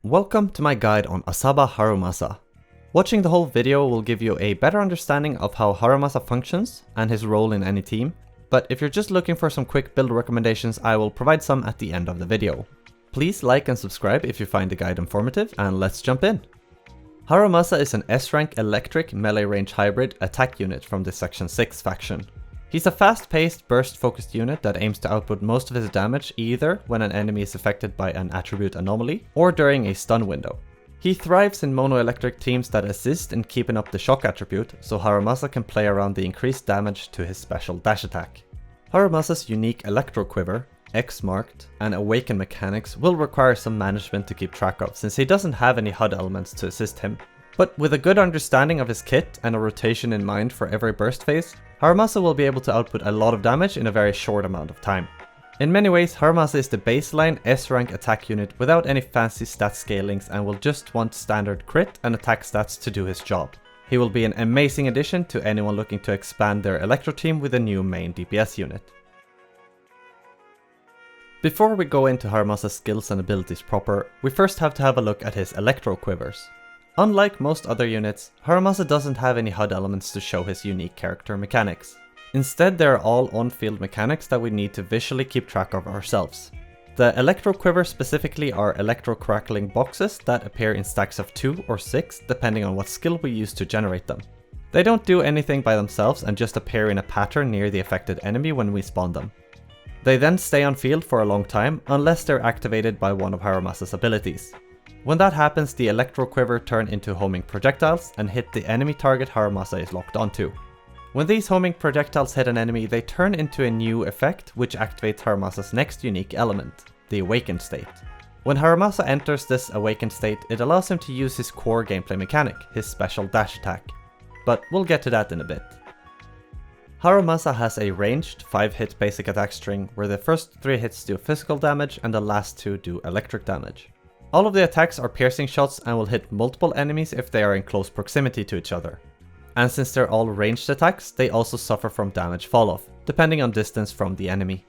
Welcome to my guide on Asaba Harumasa. Watching the whole video will give you a better understanding of how Harumasa functions and his role in any team, but if you're just looking for some quick build recommendations, I will provide some at the end of the video. Please like and subscribe if you find the guide informative, and let's jump in. Harumasa is an S-rank electric melee range hybrid attack unit from the Section 6 faction. He's a fast-paced, burst-focused unit that aims to output most of his damage either when an enemy is affected by an attribute anomaly or during a stun window. He thrives in mono-electric teams that assist in keeping up the shock attribute, so Harumasa can play around the increased damage to his special dash attack. Harumasa's unique Electro Quiver, X-marked, and Awaken mechanics will require some management to keep track of since he doesn't have any HUD elements to assist him. But with a good understanding of his kit and a rotation in mind for every burst phase, Harumasa will be able to output a lot of damage in a very short amount of time. In many ways, Harumasa is the baseline S-rank attack unit without any fancy stat scalings and will just want standard crit and attack stats to do his job. He will be an amazing addition to anyone looking to expand their Electro team with a new main DPS unit. Before we go into Harumasa's skills and abilities proper, we first have to have a look at his Electro Quivers. Unlike most other units, Harumasa doesn't have any HUD elements to show his unique character mechanics. Instead, they are all on-field mechanics that we need to visually keep track of ourselves. The Electro Quivers specifically are electro crackling boxes that appear in stacks of 2 or 6 depending on what skill we use to generate them. They don't do anything by themselves and just appear in a pattern near the affected enemy when we spawn them. They then stay on field for a long time unless they're activated by one of Harumasa's abilities. When that happens, the Electro Quiver turn into homing projectiles and hit the enemy target Harumasa is locked onto. When these homing projectiles hit an enemy, they turn into a new effect which activates Harumasa's next unique element, the Awakened state. When Harumasa enters this Awakened state, it allows him to use his core gameplay mechanic, his special dash attack. But we'll get to that in a bit. Harumasa has a ranged 5-hit basic attack string where the first 3 hits do physical damage and the last 2 do electric damage. All of the attacks are piercing shots and will hit multiple enemies if they are in close proximity to each other. And since they're all ranged attacks, they also suffer from damage falloff, depending on distance from the enemy.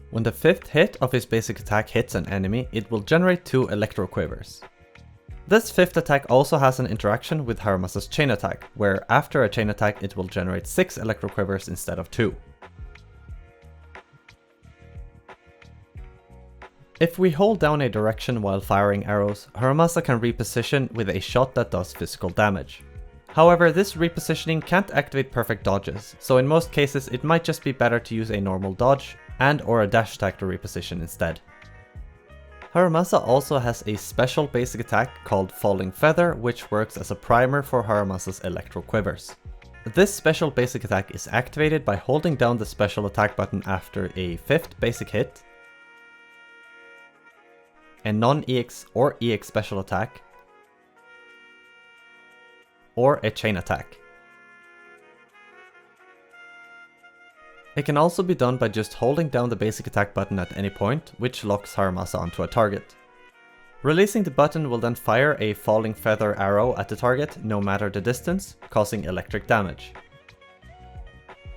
When the 5th hit of his basic attack hits an enemy, it will generate 2 Electro Quivers. This 5th attack also has an interaction with Harumasa's chain attack, where after a chain attack it will generate 6 Electro Quivers instead of 2. If we hold down a direction while firing arrows, Harumasa can reposition with a shot that does physical damage. However, this repositioning can't activate perfect dodges, so in most cases it might just be better to use a normal dodge and/or a dash attack to reposition instead. Harumasa also has a special basic attack called Falling Feather, which works as a primer for Harumasa's Electro Quivers. This special basic attack is activated by holding down the special attack button after a 5th basic hit, a non-EX or EX special attack, or a chain attack. It can also be done by just holding down the basic attack button at any point, which locks Harumasa onto a target. Releasing the button will then fire a Falling Feather arrow at the target no matter the distance, causing electric damage.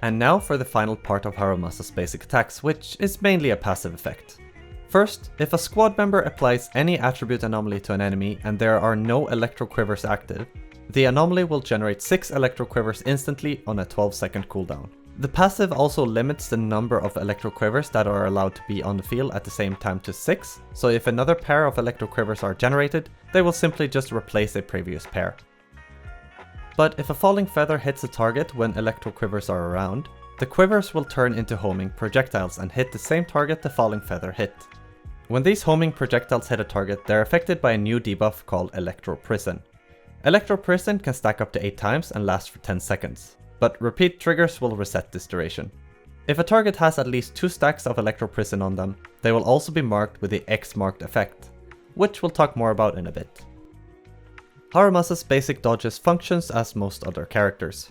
And now for the final part of Harumasa's basic attacks, which is mainly a passive effect. First, if a squad member applies any attribute anomaly to an enemy and there are no Electro Quivers active, the anomaly will generate 6 Electro Quivers instantly on a 12-second cooldown. The passive also limits the number of Electro Quivers that are allowed to be on the field at the same time to 6, so if another pair of Electro Quivers are generated, they will simply just replace a previous pair. But if a Falling Feather hits a target when Electro Quivers are around, the Quivers will turn into homing projectiles and hit the same target the Falling Feather hit. When these homing projectiles hit a target, they're affected by a new debuff called Electro Prison. Electro Prison can stack up to 8 times and last for 10 seconds, but repeat triggers will reset this duration. If a target has at least 2 stacks of Electro Prison on them, they will also be marked with the X-marked effect, which we'll talk more about in a bit. Harumasa's basic dodges functions as most other characters.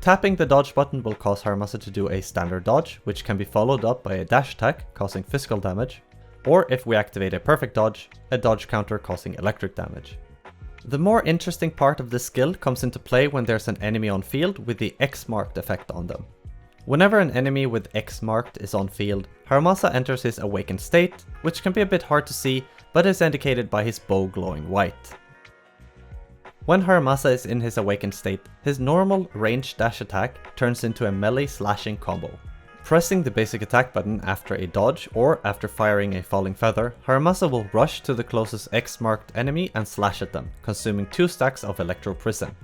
Tapping the dodge button will cause Harumasa to do a standard dodge, which can be followed up by a dash attack causing physical damage, or if we activate a perfect dodge, a dodge counter causing electric damage. The more interesting part of this skill comes into play when there's an enemy on field with the X-marked effect on them. Whenever an enemy with X marked is on field, Harumasa enters his awakened state, which can be a bit hard to see, but is indicated by his bow glowing white. When Harumasa is in his awakened state, his normal ranged dash attack turns into a melee slashing combo. Pressing the basic attack button after a dodge or after firing a falling feather, Harumasa will rush to the closest X marked enemy and slash at them, consuming 2 stacks of Electro Prison.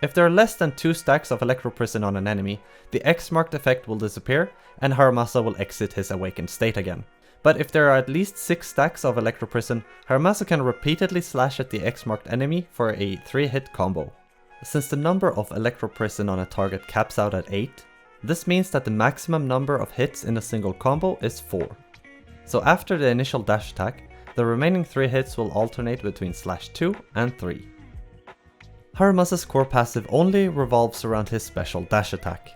If there are less than 2 stacks of Electro Prison on an enemy, the X marked effect will disappear and Harumasa will exit his awakened state again. But if there are at least 6 stacks of Electro Prison, Harumasa can repeatedly slash at the X marked enemy for a 3-hit combo. Since the number of Electro Prison on a target caps out at 8, this means that the maximum number of hits in a single combo is 4. So after the initial dash attack, the remaining 3 hits will alternate between /2 and 3. Harumasa's core passive only revolves around his special dash attack.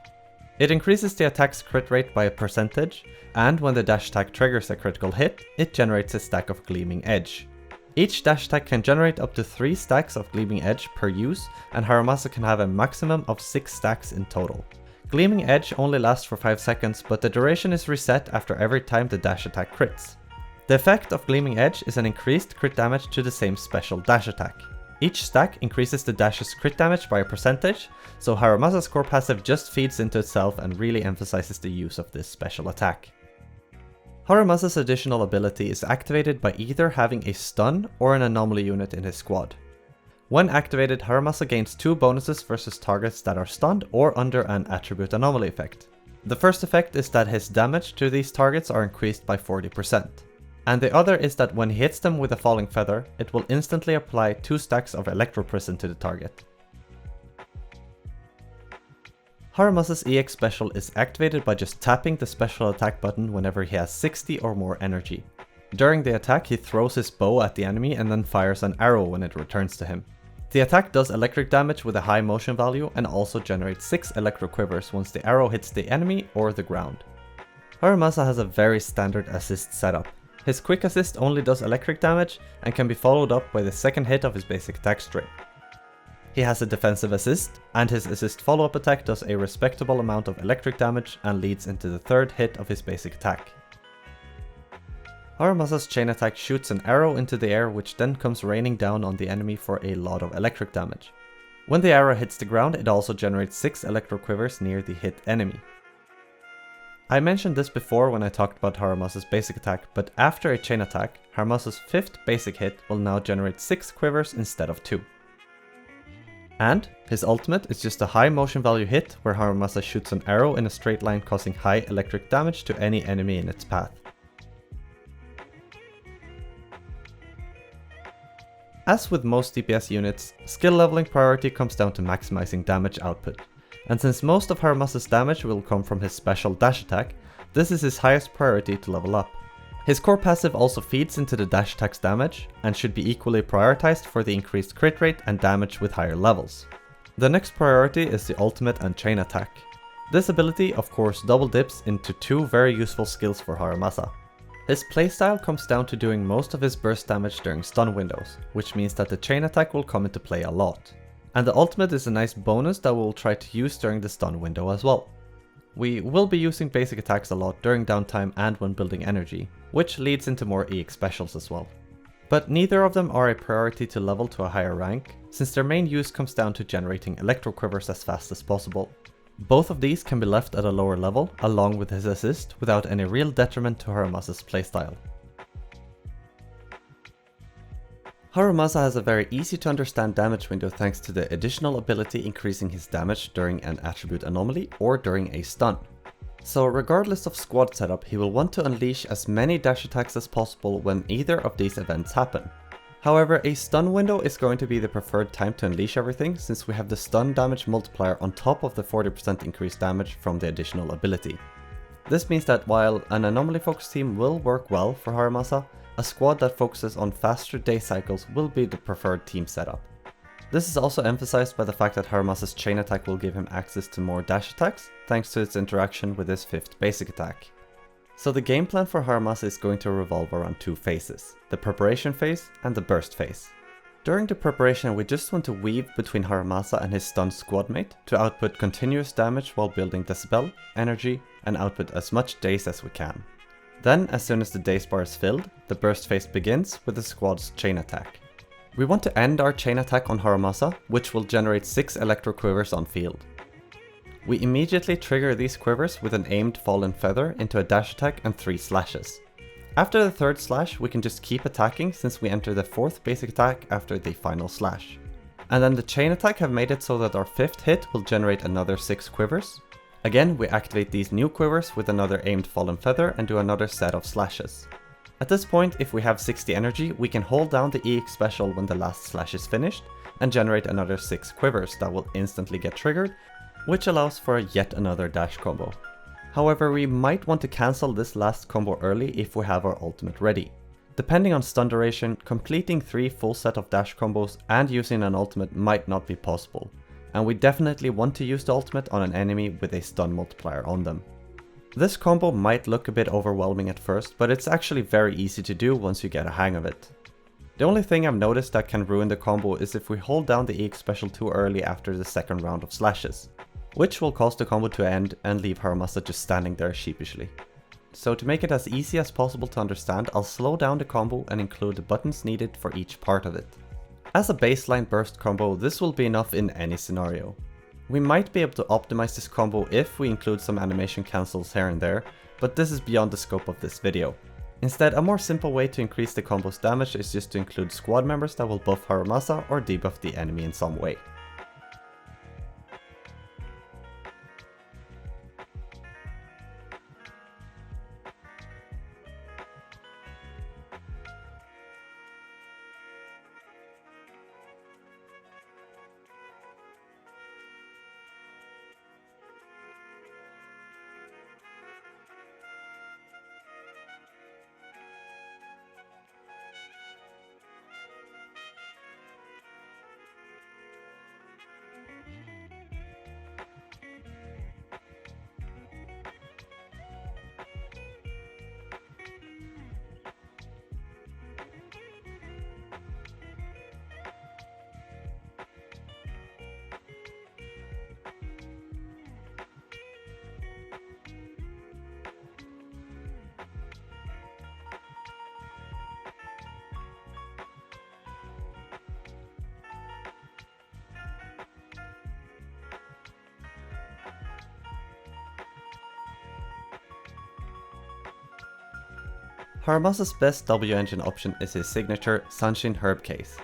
It increases the attack's crit rate by a percentage, and when the dash attack triggers a critical hit, it generates a stack of Gleaming Edge. Each dash attack can generate up to 3 stacks of Gleaming Edge per use, and Harumasa can have a maximum of 6 stacks in total. Gleaming Edge only lasts for 5 seconds, but the duration is reset after every time the dash attack crits. The effect of Gleaming Edge is an increased crit damage to the same special dash attack. Each stack increases the dash's crit damage by a percentage, so Harumasa's core passive just feeds into itself and really emphasizes the use of this special attack. Harumasa's additional ability is activated by either having a stun or an anomaly unit in his squad. When activated, Harumasa gains 2 bonuses versus targets that are stunned or under an attribute anomaly effect. The first effect is that his damage to these targets are increased by 40%. And the other is that when he hits them with a falling feather, it will instantly apply 2 stacks of Electro Prison to the target. Harumasa's EX special is activated by just tapping the special attack button whenever he has 60 or more energy. During the attack, he throws his bow at the enemy and then fires an arrow when it returns to him. The attack does electric damage with a high motion value and also generates 6 electro quivers once the arrow hits the enemy or the ground. Harumasa has a very standard assist setup. His quick assist only does electric damage and can be followed up by the second hit of his basic attack string. He has a defensive assist, and his assist follow-up attack does a respectable amount of electric damage and leads into the third hit of his basic attack. Harumasa's chain attack shoots an arrow into the air which then comes raining down on the enemy for a lot of electric damage. When the arrow hits the ground, it also generates 6 electro quivers near the hit enemy. I mentioned this before when I talked about Harumasa's basic attack, but after a chain attack, Harumasa's 5th basic hit will now generate 6 quivers instead of 2. And his ultimate is just a high motion value hit where Harumasa shoots an arrow in a straight line causing high electric damage to any enemy in its path. As with most DPS units, skill leveling priority comes down to maximizing damage output. And since most of Harumasa's damage will come from his special dash attack, this is his highest priority to level up. His core passive also feeds into the dash attack's damage, and should be equally prioritized for the increased crit rate and damage with higher levels. The next priority is the ultimate and chain attack. This ability of course double dips into 2 very useful skills for Harumasa. His playstyle comes down to doing most of his burst damage during stun windows, which means that the chain attack will come into play a lot. And the ultimate is a nice bonus that we'll try to use during the stun window as well. We will be using basic attacks a lot during downtime and when building energy, which leads into more EX specials as well. But neither of them are a priority to level to a higher rank, since their main use comes down to generating electro quivers as fast as possible. Both of these can be left at a lower level, along with his assist, without any real detriment to Harumasa's playstyle. Harumasa has a very easy to understand damage window thanks to the additional ability increasing his damage during an attribute anomaly or during a stun. So regardless of squad setup, he will want to unleash as many dash attacks as possible when either of these events happen. However, a stun window is going to be the preferred time to unleash everything, since we have the stun damage multiplier on top of the 40% increased damage from the additional ability. This means that while an anomaly focused team will work well for Harumasa, a squad that focuses on faster day cycles will be the preferred team setup. This is also emphasized by the fact that Harumasa's chain attack will give him access to more dash attacks, thanks to its interaction with his 5th basic attack. So the game plan for Harumasa is going to revolve around 2 phases, the preparation phase and the burst phase. During the preparation, we just want to weave between Harumasa and his stunned squadmate to output continuous damage while building Decibel, energy, and output as much daze as we can. Then, as soon as the daze bar is filled, the burst phase begins with the squad's chain attack. We want to end our chain attack on Harumasa, which will generate 6 electro quivers on field. We immediately trigger these quivers with an aimed fallen feather into a dash attack and 3 slashes. After the 3rd slash, we can just keep attacking since we enter the 4th basic attack after the final slash. And then the chain attack have made it so that our 5th hit will generate another 6 quivers. Again, we activate these new quivers with another aimed fallen feather and do another set of slashes. At this point, if we have 60 energy, we can hold down the EX special when the last slash is finished and generate another 6 quivers that will instantly get triggered, which allows for yet another dash combo. However, we might want to cancel this last combo early if we have our ultimate ready. Depending on stun duration, completing 3 full set of dash combos and using an ultimate might not be possible, and we definitely want to use the ultimate on an enemy with a stun multiplier on them. This combo might look a bit overwhelming at first, but it's actually very easy to do once you get a hang of it. The only thing I've noticed that can ruin the combo is if we hold down the EX special too early after the 2nd round of slashes, which will cause the combo to end and leave Harumasa just standing there sheepishly. So to make it as easy as possible to understand, I'll slow down the combo and include the buttons needed for each part of it. As a baseline burst combo, this will be enough in any scenario. We might be able to optimize this combo if we include some animation cancels here and there, but this is beyond the scope of this video. Instead, a more simple way to increase the combo's damage is just to include squad members that will buff Harumasa or debuff the enemy in some way. Harumasa's best W engine option is his signature Sunshine Herb Case.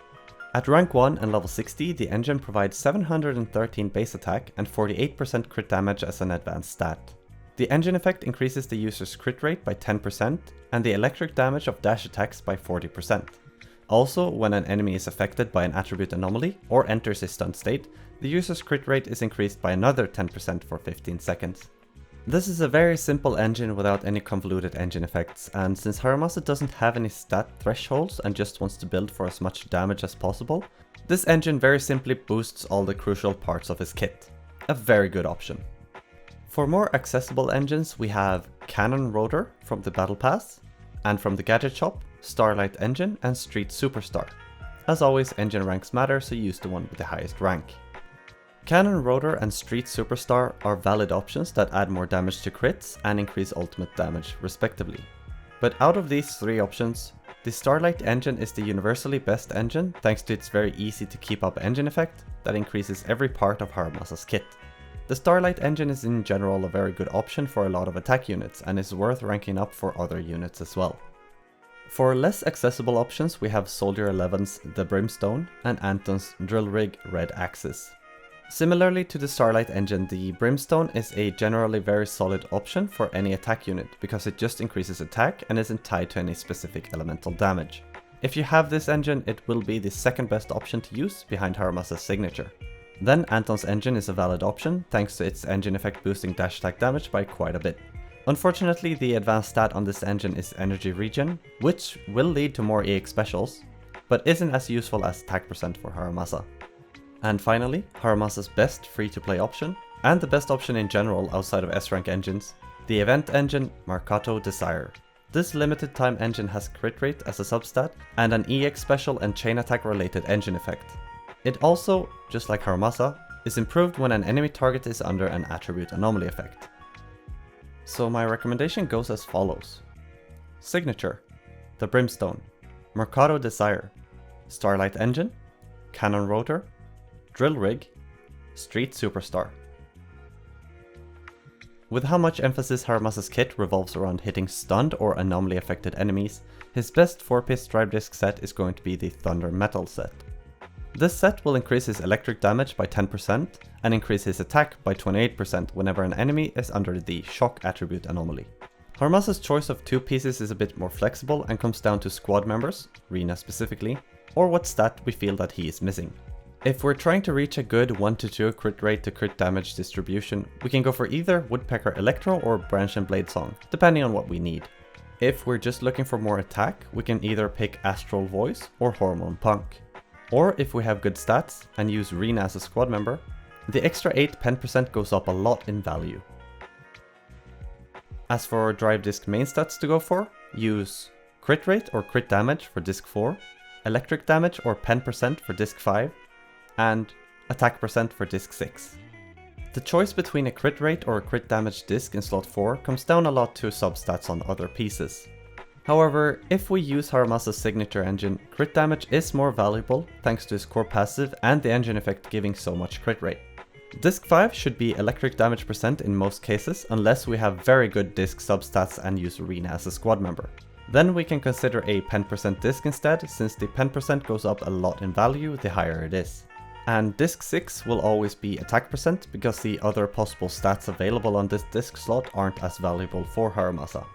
At rank 1 and level 60, the engine provides 713 base attack and 48% crit damage as an advanced stat. The engine effect increases the user's crit rate by 10% and the electric damage of dash attacks by 40%. Also, when an enemy is affected by an attribute anomaly or enters a stunned state, the user's crit rate is increased by another 10% for 15 seconds. This is a very simple engine without any convoluted engine effects, and since Harumasa doesn't have any stat thresholds and just wants to build for as much damage as possible, this engine very simply boosts all the crucial parts of his kit. A very good option. For more accessible engines, we have Cannon Rotor from the Battle Pass, and from the Gadget Shop, Starlight Engine and Street Superstar. As always, engine ranks matter, so use the one with the highest rank. Cannon Rotor and Street Superstar are valid options that add more damage to crits and increase ultimate damage respectively. But out of these 3 options, the Starlight Engine is the universally best engine thanks to its very easy to keep up engine effect that increases every part of Harumasa's kit. The Starlight Engine is in general a very good option for a lot of attack units and is worth ranking up for other units as well. For less accessible options, we have Soldier 11's The Brimstone and Anton's Drill Rig Red Axis. Similarly to the Starlight engine, the Brimstone is a generally very solid option for any attack unit because it just increases attack and isn't tied to any specific elemental damage. If you have this engine, it will be the second best option to use behind Harumasa's signature. Then Anton's engine is a valid option thanks to its engine effect boosting dash attack damage by quite a bit. Unfortunately, the advanced stat on this engine is energy regen, which will lead to more EX specials, but isn't as useful as attack percent for Harumasa. And finally, Harumasa's best free-to-play option, and the best option in general outside of S-rank engines, the event engine Marcato Desire. This limited time engine has crit rate as a substat and an EX special and chain attack related engine effect. It also, just like Harumasa, is improved when an enemy target is under an attribute anomaly effect. So my recommendation goes as follows. Signature, the Brimstone, Mercado Desire, Starlight Engine, Cannon Rotor, Drill Rig, Street Superstar. With how much emphasis Harumasa's kit revolves around hitting stunned or anomaly affected enemies, his best 4-piece drive disc set is going to be the Thunder Metal set. This set will increase his electric damage by 10% and increase his attack by 28% whenever an enemy is under the shock attribute anomaly. Harumasa's choice of 2 pieces is a bit more flexible and comes down to squad members, Rina specifically, or what stat we feel that he is missing. If we're trying to reach a good 1-2 crit rate to crit damage distribution, we can go for either Woodpecker Electro or Branch and Blade Song, depending on what we need. If we're just looking for more attack, we can either pick Astral Voice or Hormone Punk. Or if we have good stats and use Rina as a squad member, the extra 8 pen percent goes up a lot in value. As for drive disc main stats to go for, use crit rate or crit damage for disc 4, electric damage or pen percent for disc 5, and attack percent for disc 6. The choice between a crit rate or a crit damage disc in slot 4 comes down a lot to substats on other pieces. However, if we use Harumasa's signature engine, crit damage is more valuable thanks to his core passive and the engine effect giving so much crit rate. Disc 5 should be electric damage percent in most cases unless we have very good disc substats and use Rina as a squad member. Then we can consider a pen percent disc instead, since the pen percent goes up a lot in value the higher it is. And disc 6 will always be attack percent because the other possible stats available on this disc slot aren't as valuable for Harumasa.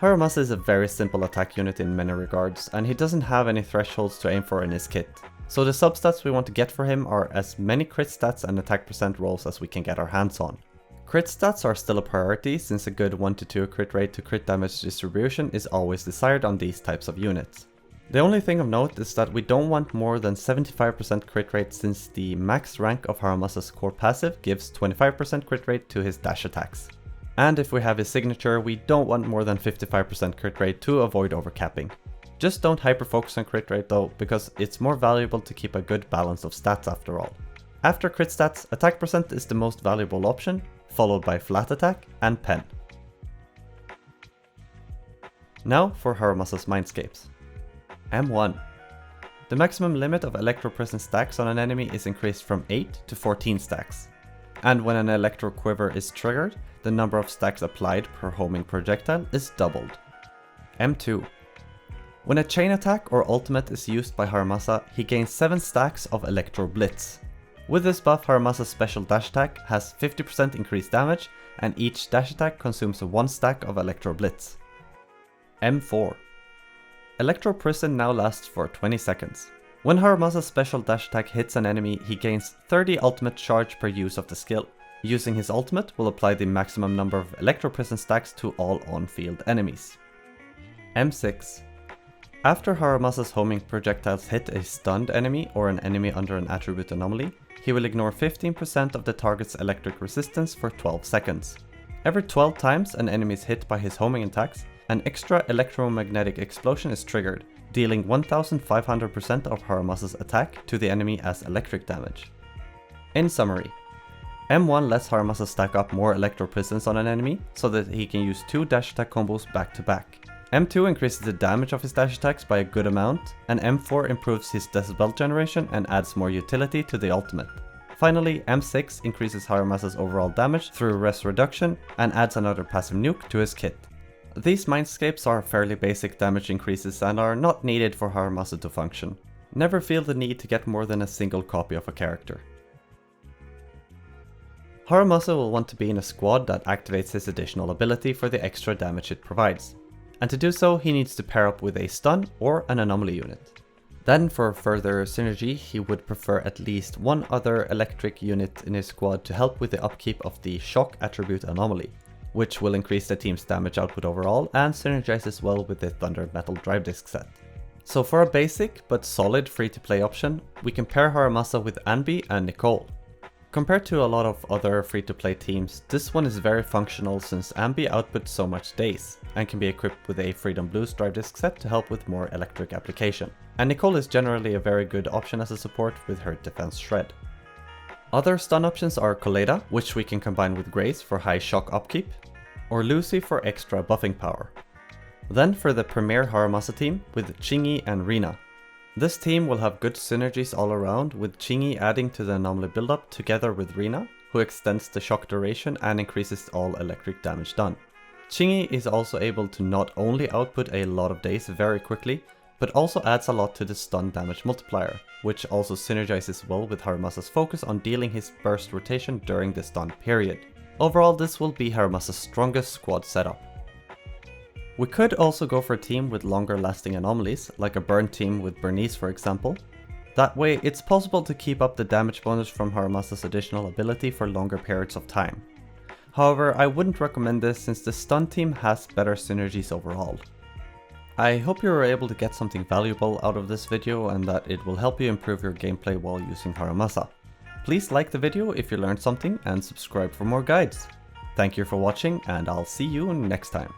Harumasa is a very simple attack unit in many regards, and he doesn't have any thresholds to aim for in his kit. So the substats we want to get for him are as many crit stats and attack percent rolls as we can get our hands on. Crit stats are still a priority, since a good 1-2 crit rate to crit damage distribution is always desired on these types of units. The only thing of note is that we don't want more than 75% crit rate, since the max rank of Harumasa's core passive gives 25% crit rate to his dash attacks. And if we have his signature, we don't want more than 55% crit rate to avoid overcapping. Just don't hyper focus on crit rate though, because it's more valuable to keep a good balance of stats after all. After crit stats, attack percent is the most valuable option, followed by flat attack and pen. Now for Harumasa's Mindscapes. M1. The maximum limit of Electro Prison stacks on an enemy is increased from 8 to 14 stacks. And when an Electro Quiver is triggered, the number of stacks applied per homing projectile is doubled. M2. When a chain attack or ultimate is used by Harumasa, he gains 7 stacks of Electro Blitz. With this buff, Harumasa's special dash attack has 50% increased damage, and each dash attack consumes 1 stack of Electro Blitz. M4. Electro Prison now lasts for 20 seconds. When Harumasa's special dash attack hits an enemy, he gains 30 ultimate charge per use of the skill. Using his ultimate will apply the maximum number of Electro Prison stacks to all on-field enemies. M6. After Harumasa's homing projectiles hit a stunned enemy or an enemy under an attribute anomaly, he will ignore 15% of the target's electric resistance for 12 seconds. Every 12 times an enemy is hit by his homing attacks, an extra electromagnetic explosion is triggered, dealing 1500% of Harumasa's attack to the enemy as electric damage. In summary, M1 lets Harumasa stack up more Electro Prisons on an enemy so that he can use 2 dash attack combos back to back. M2 increases the damage of his dash attacks by a good amount, and M4 improves his decibel generation and adds more utility to the ultimate. Finally, M6 increases Harumasa's overall damage through res reduction and adds another passive nuke to his kit. These Mindscapes are fairly basic damage increases and are not needed for Harumasa to function. Never feel the need to get more than a single copy of a character. Harumasa will want to be in a squad that activates his additional ability for the extra damage it provides. And to do so, he needs to pair up with a stun or an anomaly unit. Then for further synergy, he would prefer at least one other electric unit in his squad to help with the upkeep of the shock attribute anomaly, which will increase the team's damage output overall and synergizes well with the Thunder Metal drive disc set. So for a basic but solid free to play option, we can pair Harumasa with Anbi and Nicole. Compared to a lot of other free-to-play teams, this one is very functional since Ambi outputs so much daze, and can be equipped with a Freedom Blues drive disk set to help with more electric application. And Nicole is generally a very good option as a support with her defense shred. Other stun options are Coleda, which we can combine with Grace for high shock upkeep, or Lucy for extra buffing power. Then for the premier Harumasa team with Chingy and Rina. This team will have good synergies all around, with Chingy adding to the anomaly buildup together with Rina, who extends the shock duration and increases all electric damage done. Chingy is also able to not only output a lot of daze very quickly, but also adds a lot to the stun damage multiplier, which also synergizes well with Harumasa's focus on dealing his burst rotation during the stun period. Overall, this will be Harumasa's strongest squad setup. We could also go for a team with longer lasting anomalies, like a burn team with Bernice for example. That way it's possible to keep up the damage bonus from Harumasa's additional ability for longer periods of time. However, I wouldn't recommend this since the stun team has better synergies overall. I hope you were able to get something valuable out of this video and that it will help you improve your gameplay while using Harumasa. Please like the video if you learned something and subscribe for more guides. Thank you for watching and I'll see you next time.